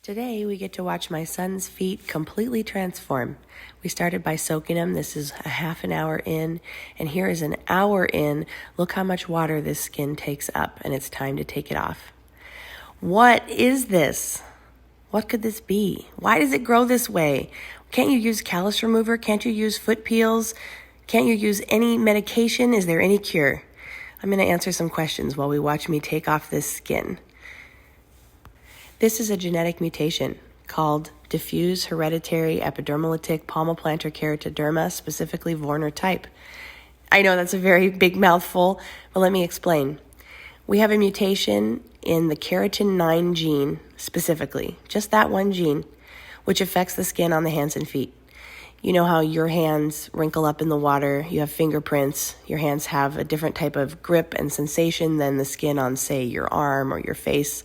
Today we get to watch my son's feet completely transform. We started by soaking them. This is a half an hour in, and here is an hour in. Look how much water this skin takes up, and it's time to take it off. What is this? What could this be? Why does it grow this way? Can't you use callus remover? Can't you use foot peels? Can't you use any medication? Is there any cure? I'm going to answer some questions while we watch me take off this skin. This is a genetic mutation called diffuse hereditary epidermolytic palmoplantar keratoderma, specifically Warner type. I know that's a very big mouthful, but let me explain. We have a mutation in the keratin 9 gene specifically, just that one gene, which affects the skin on the hands and feet. You know how your hands wrinkle up in the water, you have fingerprints, your hands have a different type of grip and sensation than the skin on, say, your arm or your face.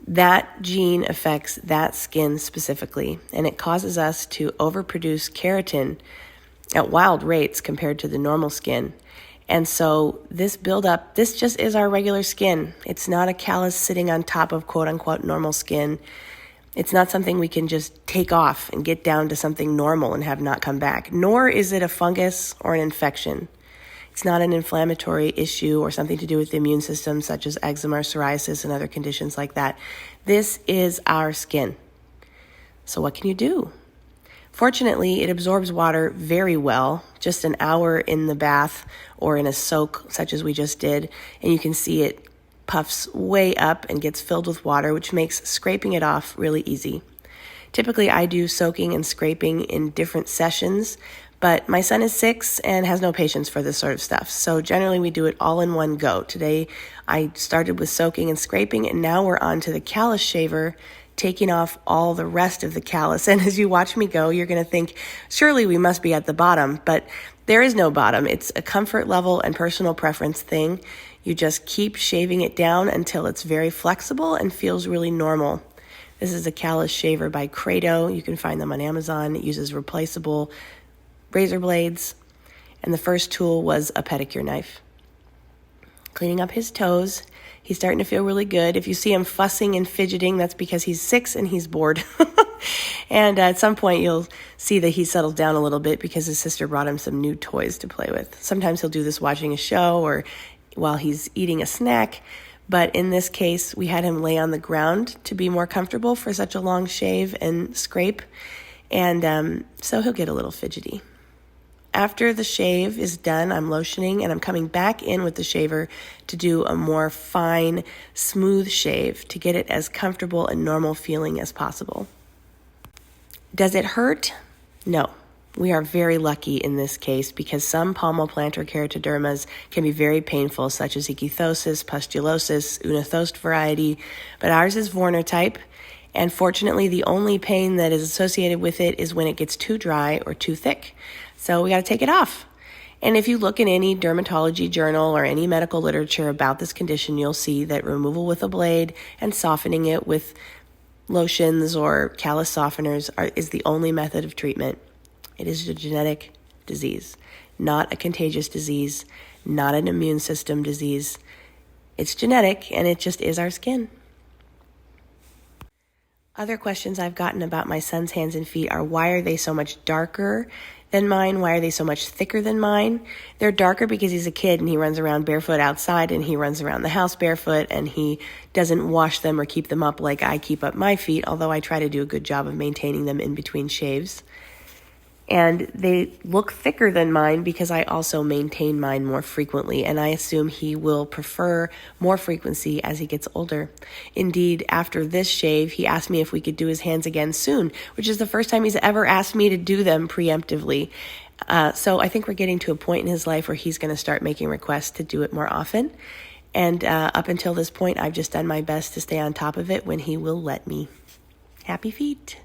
That gene affects that skin specifically, and it causes us to overproduce keratin at wild rates compared to the normal skin. And so this buildup, this just is our regular skin. It's not a callus sitting on top of quote-unquote normal skin. It's not something we can just take off and get down to something normal and have not come back, nor is it a fungus or an infection. It's not an inflammatory issue or something to do with the immune system, such as eczema or psoriasis and other conditions like that. This is our skin. So what can you do? Fortunately, it absorbs water very well, just an hour in the bath or in a soak such as we just did, and you can see it puffs way up and gets filled with water, which makes scraping it off really easy. Typically, I do soaking and scraping in different sessions, but my son is 6 and has no patience for this sort of stuff. So generally we do it all in one go. Today I started with soaking and scraping, and now we're on to the callus shaver, taking off all the rest of the callus. And as you watch me go, you're going to think, surely we must be at the bottom, but there is no bottom. It's a comfort level and personal preference thing. You just keep shaving it down until it's very flexible and feels really normal. This is a callus shaver by Credo. You can find them on Amazon. It uses replaceable razor blades, and the first tool was a pedicure knife. Cleaning up his toes. He's starting to feel really good. If you see him fussing and fidgeting, that's because he's 6 and he's bored. And at some point you'll see that he settled down a little bit because his sister brought him some new toys to play with. Sometimes he'll do this watching a show or while he's eating a snack, but in this case we had him lay on the ground to be more comfortable for such a long shave and scrape, and so he'll get a little fidgety. After the shave is done, I'm lotioning and I'm coming back in with the shaver to do a more fine, smooth shave to get it as comfortable and normal feeling as possible. Does it hurt? No. We are very lucky in this case because some palmoplantar keratodermas can be very painful, such as ichthyosis, pustulosis, unithost variety, but ours is Warner type. And fortunately, the only pain that is associated with it is when it gets too dry or too thick. So we got to take it off. And if you look in any dermatology journal or any medical literature about this condition, you'll see that removal with a blade and softening it with lotions or callus softeners is the only method of treatment. It is a genetic disease, not a contagious disease, not an immune system disease. It's genetic, and it just is our skin. Other questions I've gotten about my son's hands and feet are, why are they so much darker than mine? Why are they so much thicker than mine? They're darker because he's a kid and he runs around barefoot outside and he runs around the house barefoot and he doesn't wash them or keep them up like I keep up my feet, although I try to do a good job of maintaining them in between shaves. And they look thicker than mine because I also maintain mine more frequently, and I assume he will prefer more frequency as he gets older. Indeed, after this shave, he asked me if we could do his hands again soon, which is the first time he's ever asked me to do them preemptively. So I think we're getting to a point in his life where he's going to start making requests to do it more often. And up until this point, I've just done my best to stay on top of it when he will let me. Happy feet.